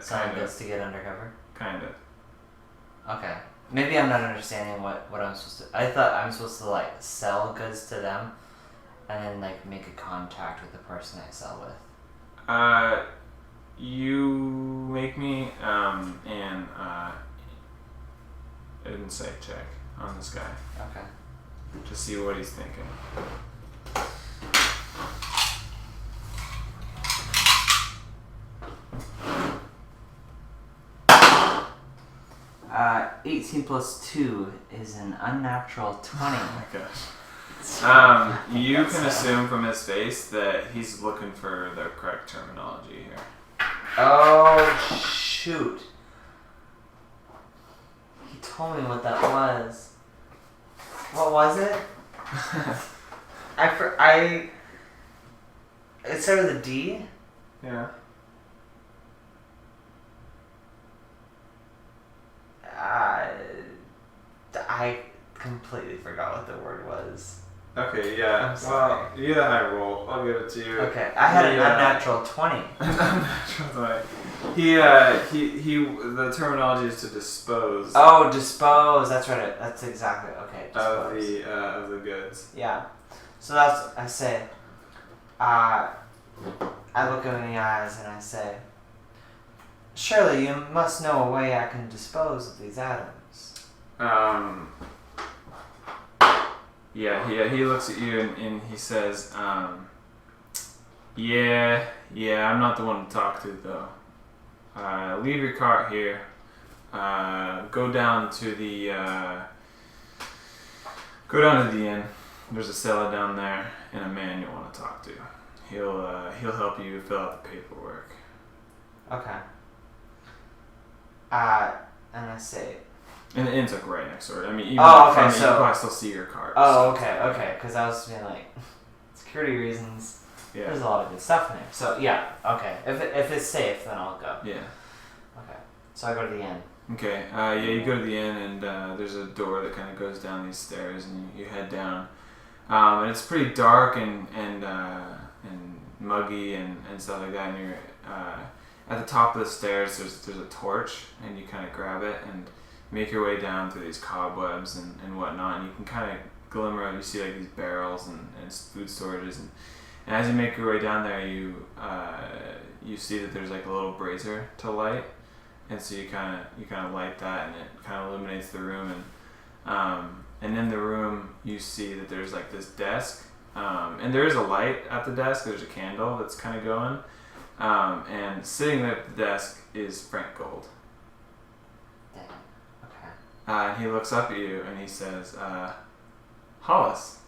Selling goods to get undercover? Kind of. Okay. Maybe I'm not understanding what I'm supposed to... I thought I'm supposed to, like, sell goods to them and then, like, make a contact with the person I sell with. You make me an insight check on this guy. Okay. To see what he's thinking. 18 plus 2 is an unnatural 20. Oh my gosh. You can assume from his face that he's looking for the correct terminology here. Oh, shoot. He told me what that was. What was it? It started with a D? Yeah. I completely forgot what the word was. Okay, yeah. I'm sorry. Well, you get a high roll. I'll give it to you. Okay, I had an unnatural 20. Unnatural 20. The terminology is to dispose. Oh, dispose. That's right. That's exactly okay. Dispose. Of the goods. Yeah. So that's I say. I look him in the eyes and I say, "Surely you must know a way I can dispose of these atoms." Yeah, he looks at you and he says, yeah, I'm not the one to talk to though. Leave your cart here. Go down to the inn. There's a cellar down there and a man you want to talk to. He'll help you fill out the paperwork. Okay. And I say. And the inn's like right next door. I mean, even so you can probably still see your cart. Oh, okay. Because I was being like, security reasons. Yeah. There's a lot of good stuff in there. So yeah, okay. If it's safe, then I'll go. Yeah. Okay. So I go to the inn. Okay. You go to the inn and there's a door that kind of goes down these stairs and you head down. And it's pretty dark and muggy and stuff like that. And you're at the top of the stairs. There's a torch and you kind of grab it and make your way down through these cobwebs and whatnot, and you can kind of glimmer. You see like these barrels and food storages, and as you make your way down there, you see that there's like a little brazier to light, and so you kind of light that, and it kind of illuminates the room, and in the room you see that there's like this desk, and there is a light at the desk. There's a candle that's kind of going, and sitting there at the desk is Frank Gold. And he looks up at you and he says, Hollis.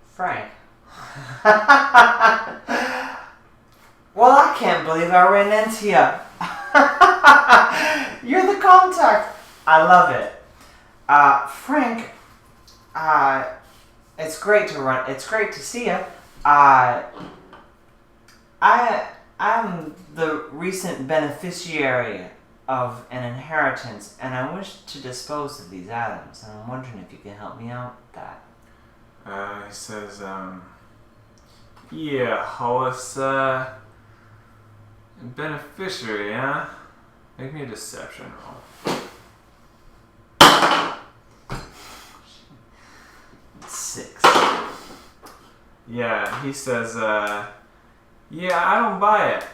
Frank. Well, I can't believe I ran into you. You're the contact. I love it. Frank, it's great to see you. I'm the recent beneficiary of an inheritance, and I wish to dispose of these atoms, and I'm wondering if you can help me out with that. He says, yeah, Hollis, beneficiary, huh? Make me a deception roll. 6. Yeah, he says, yeah, I don't buy it.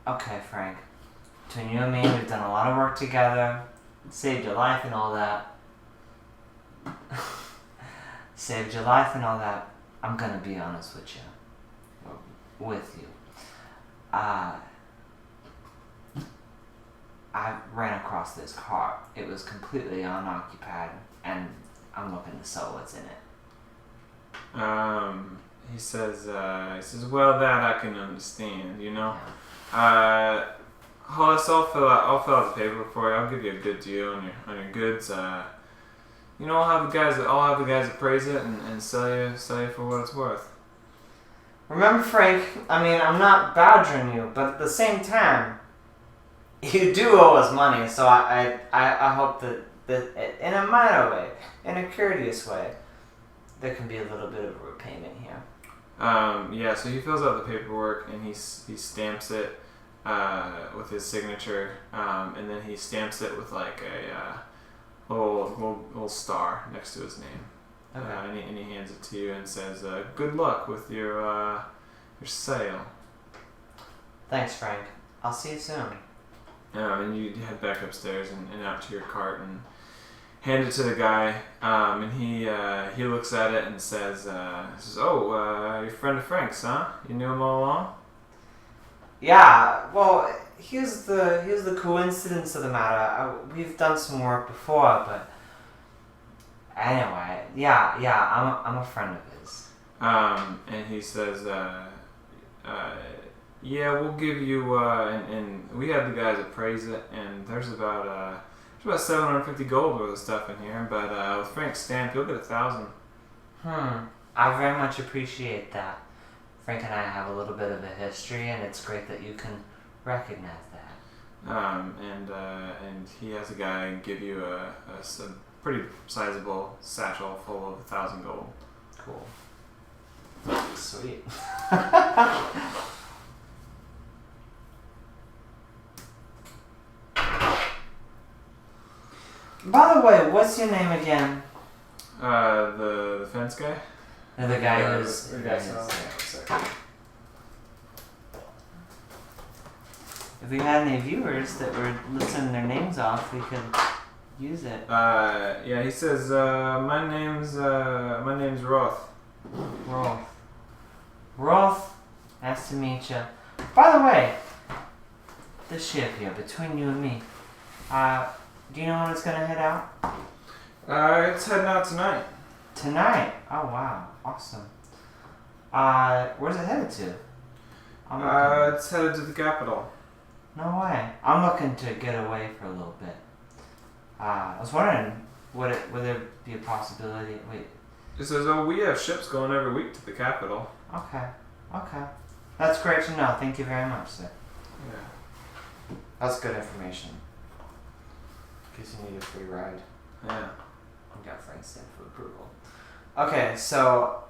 Okay, Frank. Between you and me, we've done a lot of work together. Saved your life and all that. I'm gonna be honest with you. I ran across this car. It was completely unoccupied, and I'm looking to sell what's in it. He says, well, that I can understand, you know. Yeah. Hollis, I'll fill out the paperwork for you. I'll give you a good deal on your goods. You know, I'll have the guys appraise it and sell you for what it's worth. Remember, Frank, I mean, I'm not badgering you, but at the same time, you do owe us money, so I hope that in a minor way, in a courteous way, there can be a little bit of a repayment here. Yeah, so he fills out the paperwork and he stamps it with his signature, and then he stamps it with like a little star next to his name. Okay. And he hands it to you and says, "Good luck with your sale." Thanks, Frank. I'll see you soon. And you head back upstairs and out to your cart and hand it to the guy. And he looks at it and says, "Oh, you're a friend of Frank's, huh? You knew him all along?" Yeah. Well, here's the coincidence of the matter. We've done some work before, but anyway, yeah. I'm a friend of his. And he says, "Yeah, we'll give you." And we had the guys appraise it, and there's about 750 gold worth of stuff in here. But with Frank's stamp, you'll get 1,000. I very much appreciate that. Frank and I have a little bit of a history, and it's great that you can recognize that. And he has a guy give you a pretty sizable satchel full of 1,000 gold. Cool. Sweet. By the way, what's your name again? The fence guy? No, the guy who's... The guy If we had any viewers that were listing their names off, we could use it. Yeah, he says, my name's Roth. Roth, nice to meet you. By the way, this ship here, between you and me, do you know when it's gonna head out? It's heading out tonight. Tonight? Oh wow, awesome. Where's it headed to? It's headed to the capital. No way. I'm looking to get away for a little bit. I was wondering, would there be a possibility? Wait. It says, we have ships going every week to the capital. Okay. That's great to know. Thank you very much, sir. Yeah. That's good information. In case you need a free ride. Yeah. I got Frank's stamp for approval. Okay, so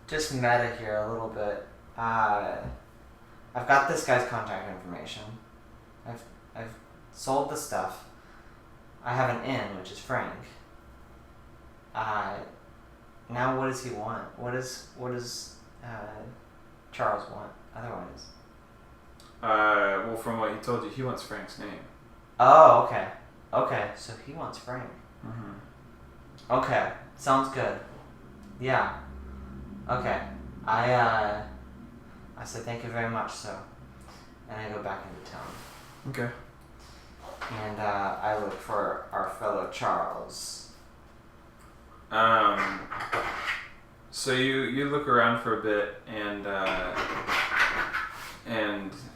just meta here a little bit. I've got this guy's contact information. I've sold the stuff. I have an in, which is Frank. Now what does he want? What does Charles want otherwise? Well, from what he told you, he wants Frank's name. Oh, okay. Okay, so he wants Frank. Mm-hmm. Okay, sounds good. Yeah. Okay. I said thank you very much, sir. And I go back into town. Okay. And I look for our fellow Charles. So you look around for a bit and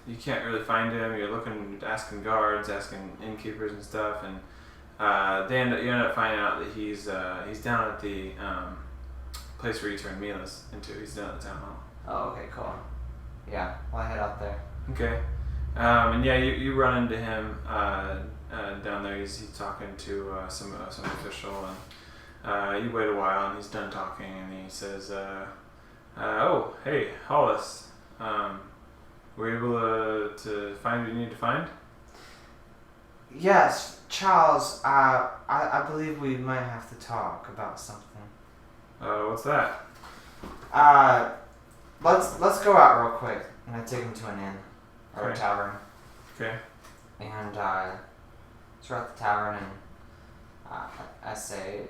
you can't really find him. You're looking, asking guards, asking innkeepers and stuff, and you end up finding out that he's down at the place where you turn Milas into. He's down at the town hall. Oh, okay, cool. Yeah, well, I head out there. Okay. And yeah, you run into him down there. He's talking to some official, and you wait a while, and he's done talking, and he says, "Oh, hey, Hollis, were you able to find what you need to find?" Yes, Charles. I believe we might have to talk about something. What's that? Let's go out real quick, and I take him to an inn or a tavern. Okay. And so we're at the tavern, and I say,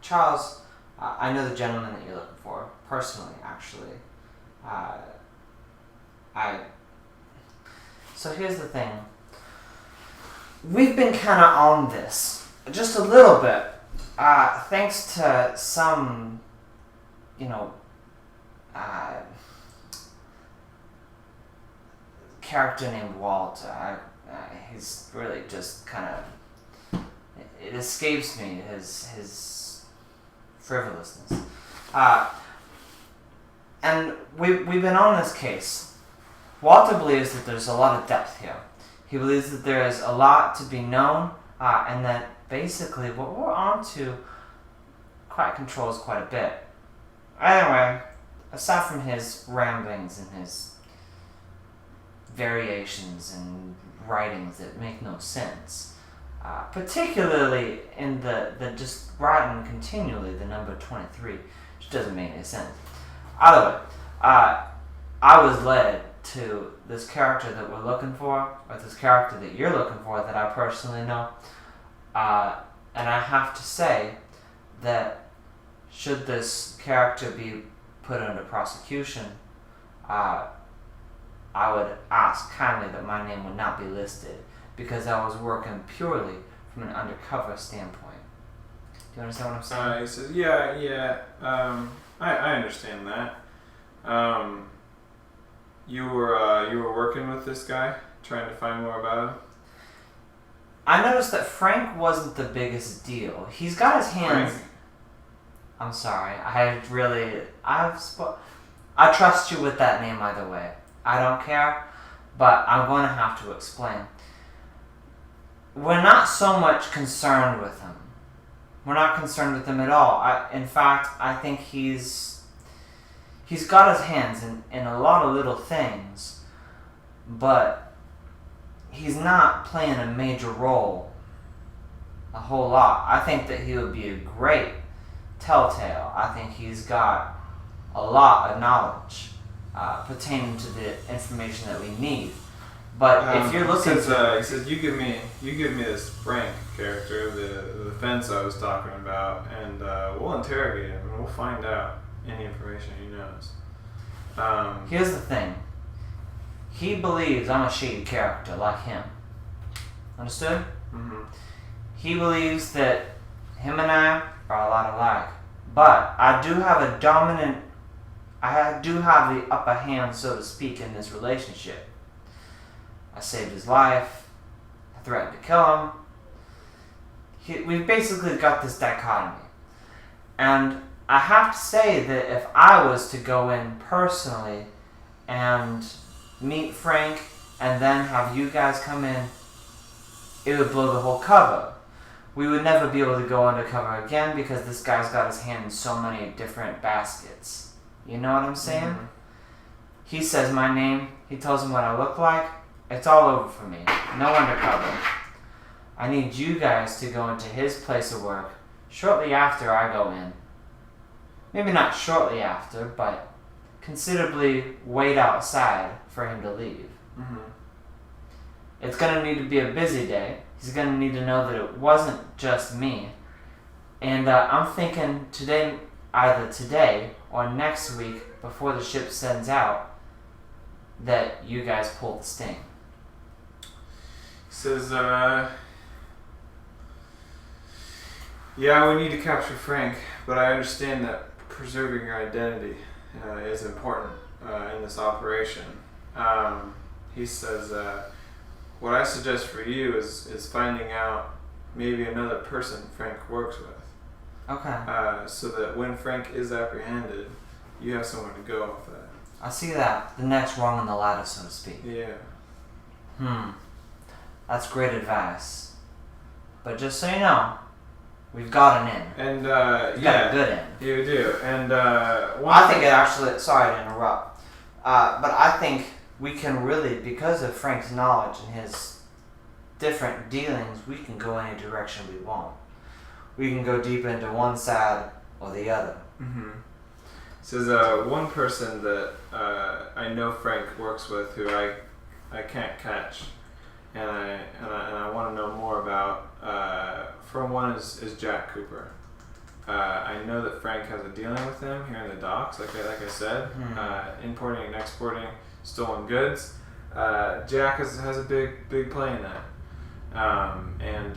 Charles, I know the gentleman that you're looking for personally, actually. So here's the thing. We've been kind of on this just a little bit, thanks to some, character named Walt. He's really just kind of, it escapes me, his frivolousness. And we've been on this case. Walter believes that there's a lot of depth here. He believes that there is a lot to be known, and that basically what we're onto quite controls quite a bit. Anyway, aside from his ramblings and his variations and writings that make no sense, particularly in the just writing continually the number 23, which doesn't make any sense. Either way, I was led to this character that we're looking for, or this character that you're looking for that I personally know, and I have to say that should this character be put under prosecution, I would ask kindly that my name would not be listed, because I was working purely from an undercover standpoint. Do you understand what I'm saying? He says, yeah. I understand that. You were working with this guy, trying to find more about him? I noticed that Frank wasn't the biggest deal. He's got his hands... Frank? I'm sorry. I trust you with that name either way. I don't care, but I'm going to have to explain. We're not so much concerned with him. We're not concerned with him at all. In fact, I think he's got his hands in a lot of little things, but he's not playing a major role a whole lot. I think that he would be a great telltale. I think he's got a lot of knowledge pertaining to the information that we need. But if you're looking, he says you give me this Frank character, the fence I was talking about, and we'll interrogate him and we'll find out any information he knows. Here's the thing. He believes I'm a shady character like him. Understood? Mm-hmm. He believes that him and I are a lot alike. But I do have the upper hand, so to speak, in this relationship. I saved his life. I threatened to kill him. We've basically got this dichotomy. And I have to say that if I was to go in personally and meet Frank and then have you guys come in, it would blow the whole cover. We would never be able to go undercover again because this guy's got his hand in so many different baskets. You know what I'm saying? Mm-hmm. He says my name. He tells me what I look like. It's all over for me. No undercover. I need you guys to go into his place of work shortly after I go in. Maybe not shortly after, but considerably wait outside for him to leave. Mm-hmm. It's going to need to be a busy day. He's going to need to know that it wasn't just me. And I'm thinking either today or next week, before the ship sends out, that you guys pull the sting. He says, yeah, we need to capture Frank, but I understand that preserving your identity is important in this operation. He says, what I suggest for you is finding out maybe another person Frank works with. Okay. So that when Frank is apprehended, you have someone to go off that. I see that. The next rung on the ladder, so to speak. Yeah. That's great advice. But just so you know, we've got an in. And, We've got a good in. You do. And, I think it actually, sorry to interrupt, but I think we can really, because of Frank's knowledge and his different dealings, we can go any direction we want. We can go deep into one side or the other. Mm-hmm. Says one person that I know Frank works with who I can't catch, and I want to know more about. From one is Jack Cooper. I know that Frank has a dealing with him here in the docks, like I said, importing and exporting stolen goods. Jack has a big play in that, and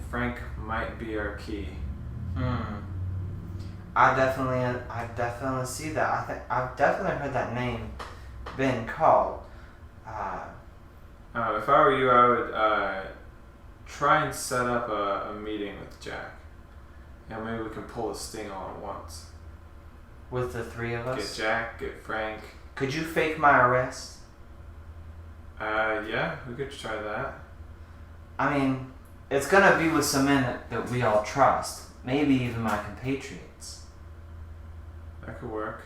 Frank might be our key. I definitely see that. I think I've definitely heard that name been called. If I were you, I would try and set up a meeting with Jack. Maybe we can pull the sting all at once. With the three of us? Get Jack, get Frank. Could you fake my arrest? Yeah, we could try that. I mean, it's gonna be with some men that we all trust. maybe even my compatriots. That could work.